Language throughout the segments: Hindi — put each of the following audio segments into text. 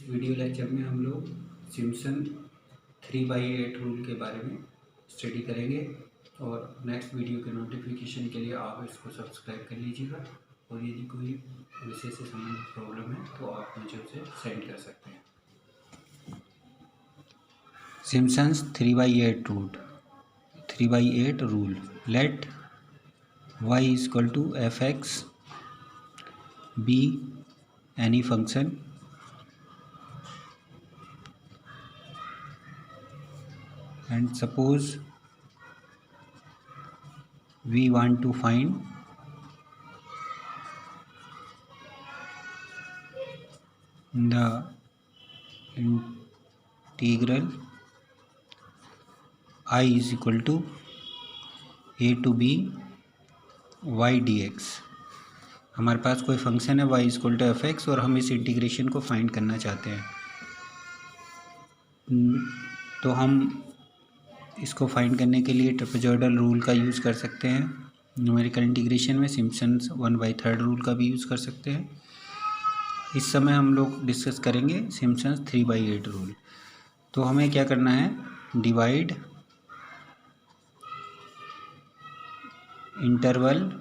वीडियो लेक्चर में हम लोग सिम्पसन 3/8 रूल के बारे में स्टडी करेंगे और नेक्स्ट वीडियो के नोटिफिकेशन के लिए आप इसको सब्सक्राइब कर लीजिएगा और यदि कोई विषय से संबंधित प्रॉब्लम है तो आप मुझे उसे सेंड कर सकते हैं। Simpson's 3/8 rule let y equal to fx be any function and suppose we want to find the integral I is equal to a to b y dx। हमारे पास कोई फंक्शन है y equal to F X और हम इस इंटीग्रेशन को फाइंड करना चाहते हैं। तो हम इसको फाइंड करने के लिए ट्रेपेजॉइडल रूल का यूज़ कर सकते हैं। न्यूमेरिकल इंटीग्रेशन में सिम्पसन्स 1/3 रूल का भी यूज़ कर सकते हैं। इस समय हम लोग डिस्कस करेंगे सिम्पसन्स 3/8 रूल। तो हमें क्या करना है, divide interval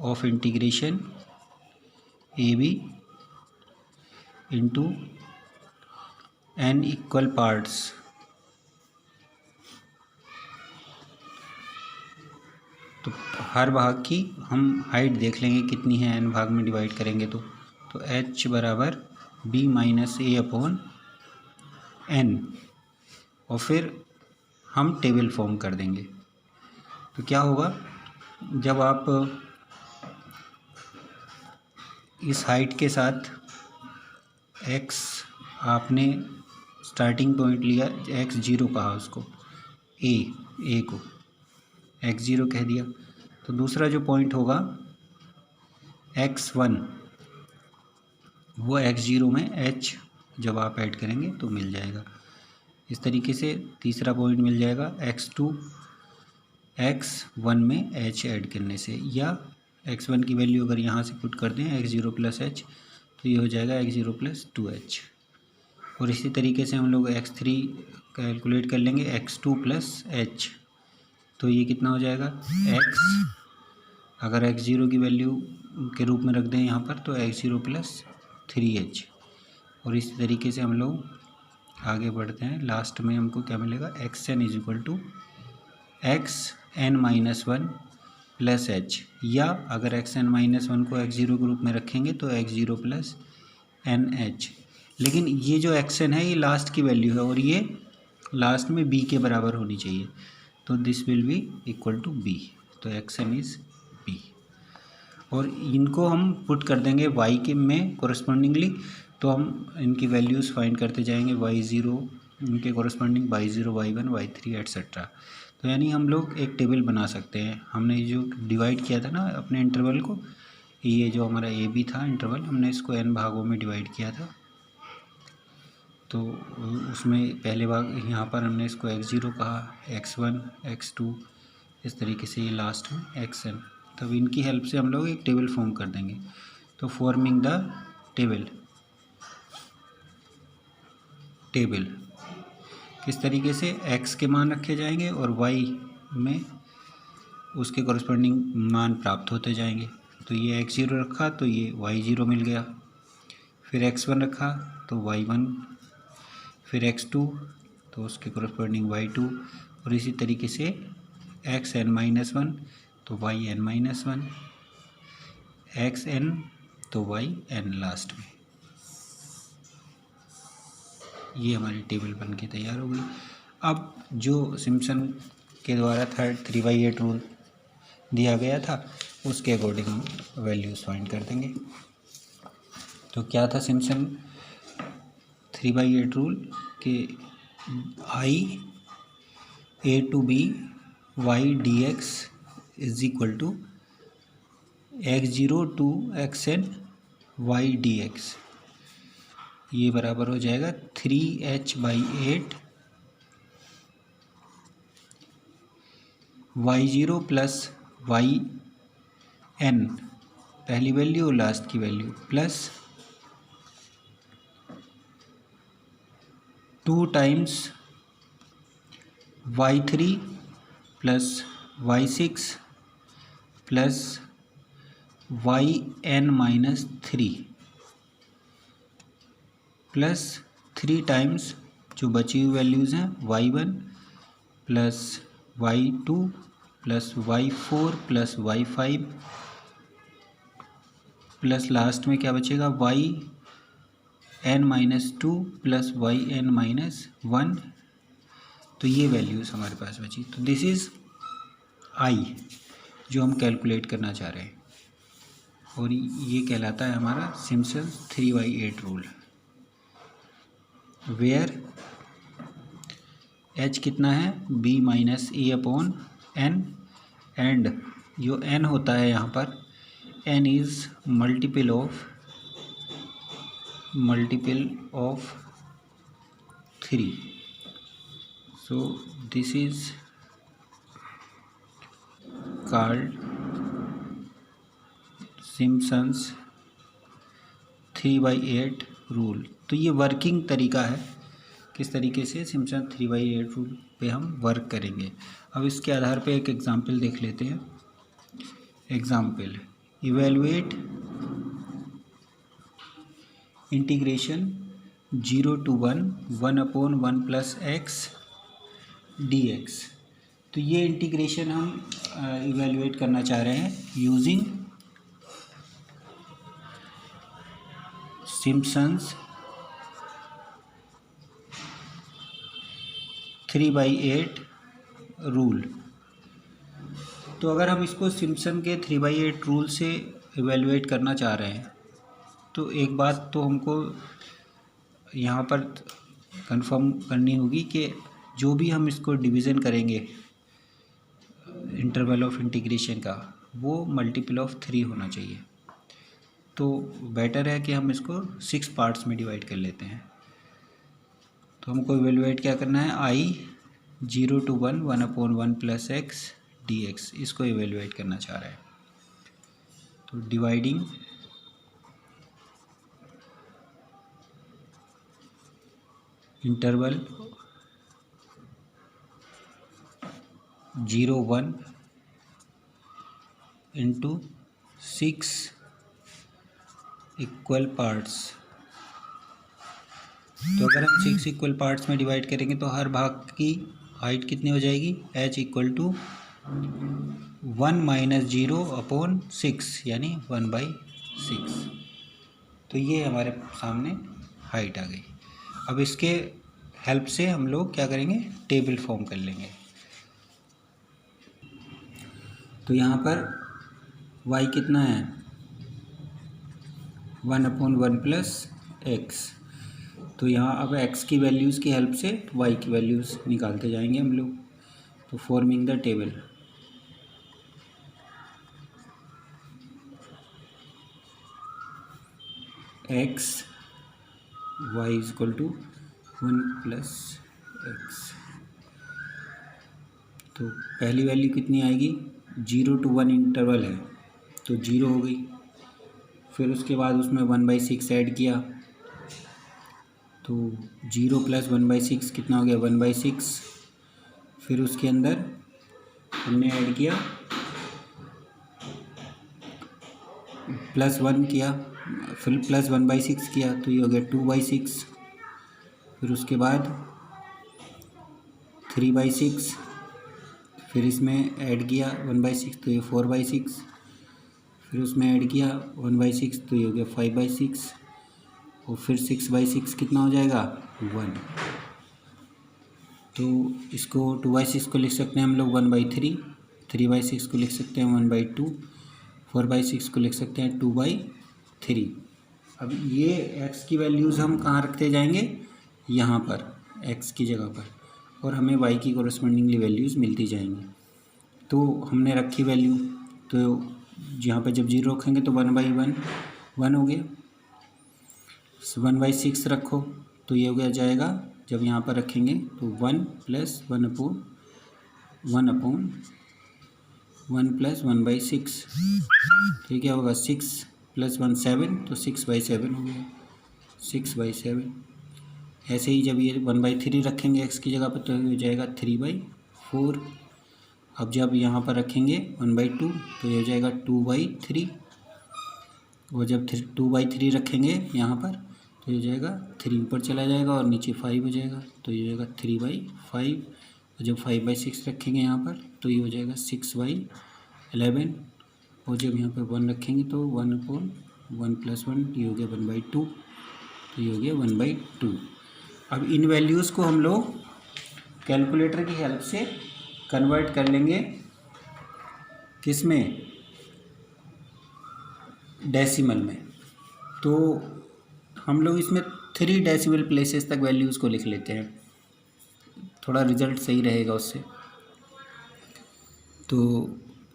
of integration A B into n equal parts. तो हर भाग की हम हाइट देख लेंगे कितनी है, n भाग में डिवाइड करेंगे तो h बराबर b माइनस ए अपॉन n और फिर हम टेबल फॉर्म कर देंगे। तो क्या होगा, जब आप इस हाइट के साथ x आपने स्टार्टिंग पॉइंट लिया, x0 कहा उसको, a को x0 कह दिया, तो दूसरा जो पॉइंट होगा x1 वो x0 में h जब आप ऐड करेंगे तो मिल जाएगा। इस तरीके से तीसरा पॉइंट मिल जाएगा x2 x1 में h ऐड करने से, या x1 की वैल्यू अगर यहाँ से पुट कर दें x0 प्लस h तो ये हो जाएगा x0 प्लस 2h। और इसी तरीके से हम लोग x3 कैलकुलेट कर लेंगे x2 प्लस h, तो ये कितना हो जाएगा x, अगर x0 की वैल्यू के रूप में रख दें यहाँ पर तो x0 प्लस 3h। और इसी तरीके से हम लोग आगे बढ़ते हैं। लास्ट में हमको क्या मिलेगा, xn is equal to xn-1 plus h, या अगर xn-1 को x0 के रूप में रखेंगे तो x0 प्लस nh। लेकिन ये जो xn है ये लास्ट की वैल्यू है और ये लास्ट में b के बराबर होनी चाहिए, तो this will be equal to b। तो xn इज b और इनको हम पुट कर देंगे y के में कोरस्पॉन्डिंगली। तो हम इनकी वैल्यूज़ फाइंड करते जाएंगे, y0 इनके corresponding y0 y1 y3 etcetera. तो यानी हम लोग एक टेबल बना सकते हैं। हमने जो डिवाइड किया था ना अपने इंटरवल को, ये जो हमारा ए बी था इंटरवल, हमने इसको n भागों में डिवाइड किया था। तो उसमें पहले भाग यहाँ पर हमने इसको x0 कहा, x1 x2, इस तरीके से ये लास्ट में xn। तब इनकी हेल्प से हम लोग एक टेबल फॉर्म कर देंगे। तो फॉर्मिंग द टेबल किस तरीके से, x के मान रखे जाएंगे और y में उसके कॉरस्पॉन्डिंग मान प्राप्त होते जाएंगे। तो ये x0 रखा तो ये y0 मिल गया, फिर x1 रखा तो y1, फिर x2 तो उसके कॉरस्पॉन्डिंग y2, और इसी तरीके से xn-1 तो yn-1, xn तो yn लास्ट में। ये हमारी टेबल बन के तैयार हो गई। अब जो सिम्पसन के द्वारा 3/8 रूल दिया गया था उसके अकॉर्डिंग हम वैल्यूज़ फाइंड कर देंगे। तो क्या था सिम्पसन 3/8 रूल के I a to b y dx is equal to x0 to xn y dx, ये बराबर हो जाएगा 3h/8 y0 प्लस yn पहली वैल्यू और लास्ट की value plus 2 times y3 plus y6 plus yn-3 plus 3 times जो बची हुई वैल्यूज़ हैं y1 plus y2 plus y4 plus y5 plus last में क्या बचेगा yn-2 प्लस yn-1। तो ये वैल्यूज़ हमारे पास बची। तो दिस इज़ आई जो हम कैलकुलेट करना चाह रहे हैं, और ये कहलाता है हमारा सिम्पसन्स 3/8 रूल, वेयर h कितना है b-a/n एंड जो n होता है यहाँ पर n is multiple of 3। So this is called Simpson's 3/8 rule. तो ये वर्किंग तरीका है, किस तरीके से सिम्पसन 3/8 रूल पे हम वर्क करेंगे। अब इसके आधार पे एक एग्जांपल देख लेते हैं। Example, evaluate integration 0 to 1/1 plus x dx। तो ये इंटीग्रेशन हम इवेलुएट करना चाह रहे हैं यूजिंग सिम्पसन्स 3/8 रूल। तो अगर हम इसको सिम्पसन के 3/8 रूल से इवेलुएट करना चाह रहे हैं तो एक बात तो हमको यहाँ पर कंफर्म करनी होगी कि जो भी हम इसको डिवीज़न करेंगे इंटरवल ऑफ इंटीग्रेशन का, वो मल्टीपल ऑफ 3 होना चाहिए। तो बेटर है कि हम इसको 6 पार्ट्स में डिवाइड कर लेते हैं। तो हमको इवेलुएट क्या करना है, आई 0 to 1/1 प्लस x dx, इसको इवेलुएट करना चाह रहे हैं। तो dividing interval 0 1 into 6 equal parts. तो अगर हम 6 इक्वल पार्ट्स में डिवाइड करेंगे तो हर भाग की हाइट कितनी हो जाएगी, h = 1 - 0/6 यानी 1/6। तो ये हमारे सामने हाइट आ गई। अब इसके हेल्प से हम लोग क्या करेंगे, टेबल फॉर्म कर लेंगे। तो यहाँ पर y कितना है 1/1 प्लस x। तो यहाँ अब x की वैल्यूज़ की हेल्प से y की वैल्यूज़ निकालते जाएंगे हम लोग। तो forming the table, x y = 1 plus x। तो पहली वैल्यू कितनी आएगी, 0 to 1 इंटरवल है तो 0 हो गई। फिर उसके बाद उसमें 1/6 ऐड किया तो 0 + 1/6 कितना हो गया, 1/6। फिर उसके अंदर हमने ऐड किया +1 किया, फिर प्लस 1/6 किया तो ये हो गया 2/6। फिर उसके बाद 3/6, फिर इसमें ऐड किया 1/6 तो ये 4/6। फिर उसमें ऐड किया 1/6 तो ये हो गया 5/6। और फिर 6/6 कितना हो जाएगा, 1। तो इसको 2/6 को लिख सकते हैं हम लोग 1/3, 3/6 को लिख सकते हैं 1/2, 4/6 को लिख सकते हैं 2/3। अब ये x की वैल्यूज़ हम कहाँ रखते जाएंगे, यहाँ पर x की जगह पर, और हमें y की कोरस्पॉन्डिंगली वैल्यूज़ मिलती जाएंगी। तो हमने रखी वैल्यू, तो यहाँ पर जब 0 रखेंगे तो 1/1 1 हो गया। 1/6 रखो तो ये हो गया जाएगा, जब यहाँ पर रखेंगे तो 1 + 1/1 + 1/6। तो ये क्या होगा, 6 + 1 7, तो 6/7 हो गया, 6/7। ऐसे ही जब ये 1/3 रखेंगे x की जगह पर तो ये हो जाएगा 3/4। अब जब यहाँ पर रखेंगे 1/2 तो ये हो जाएगा 2/3। और जब 2/3 रखेंगे यहाँ पर तो ये हो जाएगा 3 ऊपर चला जाएगा और नीचे 5 हो जाएगा, तो ये हो जाएगा 3/5। और जब 5/6 रखेंगे यहाँ पर तो ये हो जाएगा 6/11। और जब यहाँ पर 1 रखेंगे तो 1/1 + 1 ये हो गया 1/2, तो ये हो गया 1/2। अब इन वैल्यूज़ को हम लोग कैलकुलेटर की हेल्प से कन्वर्ट कर लेंगे किस में, डेसिमल में। तो हम लोग इसमें 3 डेसिमल प्लेसेस तक वैल्यूज़ को लिख लेते हैं, थोड़ा रिज़ल्ट सही रहेगा उससे। तो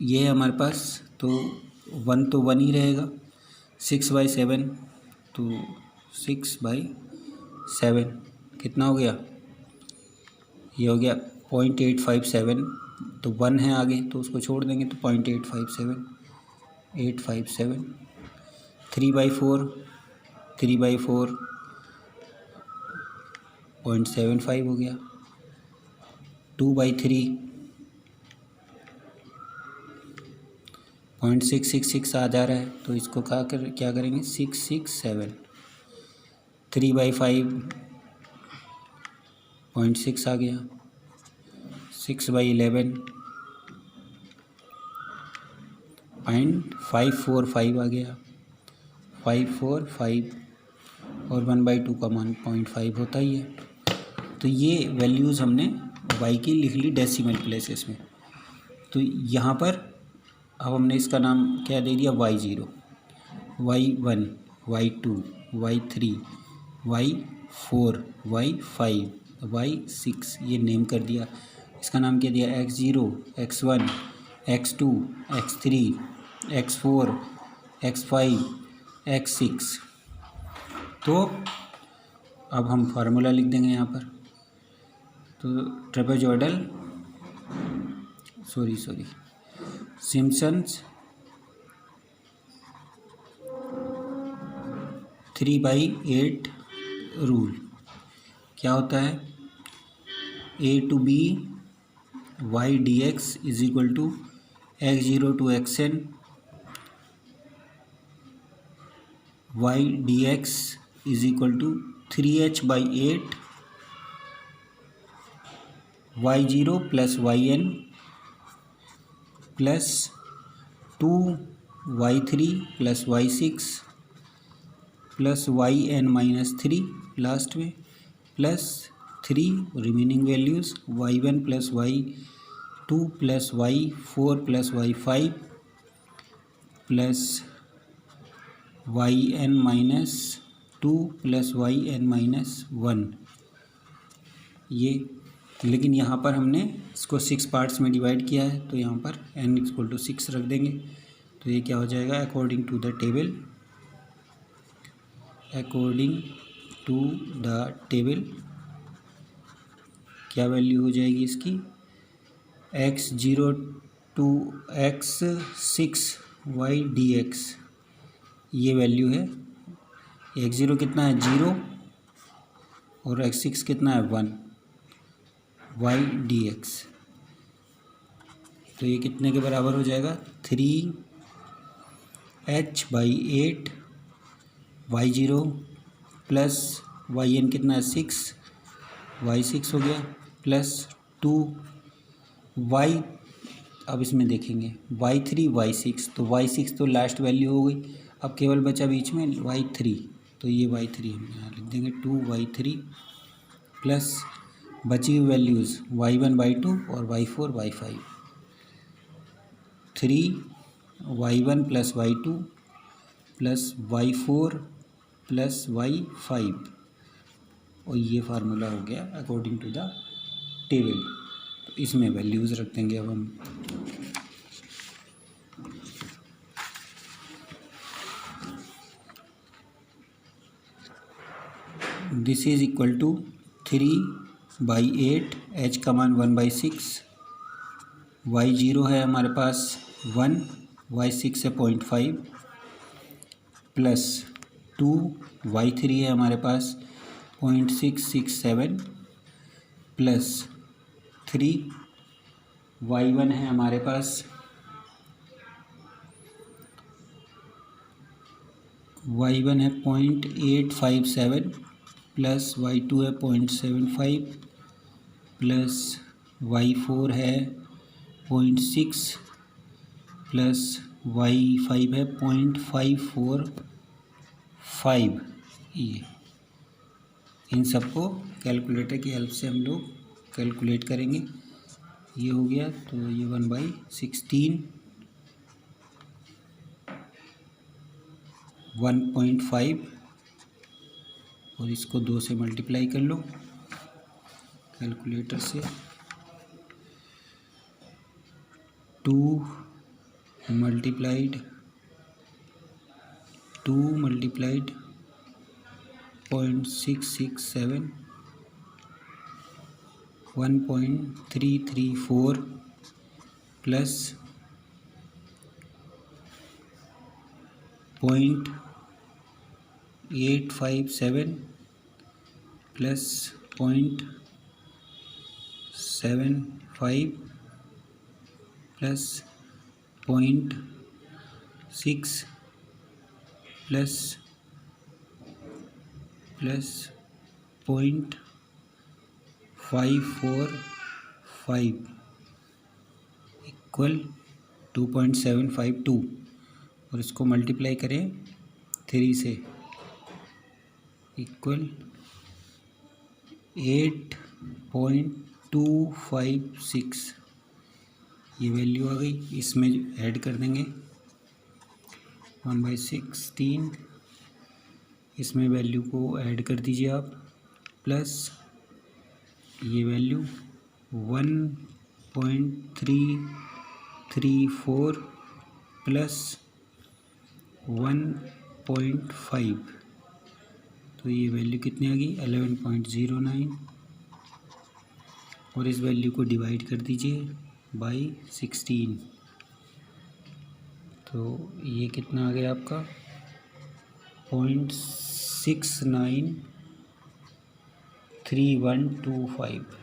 ये है हमारे पास, तो 1 तो 1 ही रहेगा। 6/7 तो 6/7 कितना हो गया, ये हो गया 0.857। तो 1 है आगे तो उसको छोड़ देंगे, तो 0.857 857। 3/4 0.75 हो गया। 2/3 0.666 आ जा रहा है, तो इसको क्या करेंगे 667। 3/5 0.6 आ गया। 6/11 0.545 आ गया। 545 और 1/2 का मान 0.5 होता ही है। तो ये वैल्यूज़ हमने y की लिख ली डेसिमल प्लेसेस में। तो यहाँ पर अब हमने इसका नाम क्या दे दिया, y0, y1, y2, y3, y4, y5, y6 ये नेम कर दिया। इसका नाम क्या दिया, x0, x1, x2, x3, x4, x5, x6। तो अब हम फार्मूला लिख देंगे यहाँ पर। तो ट्रेपेजॉइडल सिम्पसन्स 3/8 रूल क्या होता है, a to b y dx is equal to x0 to xn y dx is equal to 3h/8 y0 + yn plus 2y3 + y6 plus yn-3 last में plus 3 remaining values y1 + y2 + y4 + y5 plus yn-2 + yn-1 ये। लेकिन यहाँ पर हमने इसको 6 पार्ट्स में डिवाइड किया है, तो यहाँ पर n = 6 रख देंगे। तो ये क्या हो जाएगा, अकॉर्डिंग टू द टेबल क्या वैल्यू हो जाएगी इसकी, x0 to x6 y dx ये वैल्यू है। x0 कितना है 0 और x6 कितना है 1 y dx। तो ये कितने के बराबर हो जाएगा, 3h/8 y0 प्लस yn कितना है 6 y6 हो गया प्लस 2y, अब इसमें देखेंगे y3 y6, तो y6 तो लास्ट वैल्यू हो गई, अब केवल बचा बीच में y3, तो ये y3 हम यहाँ लिख देंगे 2y3 प्लस बची हुई वैल्यूज़ y1 y2 और y4 y5 3y1 + y2 plus y4 + y5 और ये फार्मूला हो गया अकॉर्डिंग टू द टेबल। तो इसमें वैल्यूज़ रख देंगे अब हम। This is equal to 3/8 h का मान 1/6 y0 है हमारे पास 1 y6 है 0.5 प्लस 2 y3 है हमारे पास 0.667 प्लस 3 y1 है हमारे पास y1 है 0.857 प्लस y2 है 0.75 प्लस y4 है 0.6 प्लस y5 है 0.545। ये इन सबको कैलकुलेटर की हेल्प से हम लोग कैलकुलेट करेंगे। ये हो गया तो ये 1/16 1.5 और इसको 2 से मल्टीप्लाई कर लो कैलकुलेटर से। 2 multiplied 0.667 1.334 plus 0.857 plus 0.75 plus 0.6 plus 0.545 equal 2.752 और इसको मल्टीप्लाई करें 3 से इक्वल 8.256। ये वैल्यू आ गई। इसमें ऐड कर देंगे 1/16 इसमें वैल्यू को ऐड कर दीजिए आप प्लस ये वैल्यू 1.334 प्लस 1.5 तो ये वैल्यू कितनी आ गई 11.09 और इस वैल्यू को डिवाइड कर दीजिए बाई 16 तो ये कितना आ गया आपका 0.693125।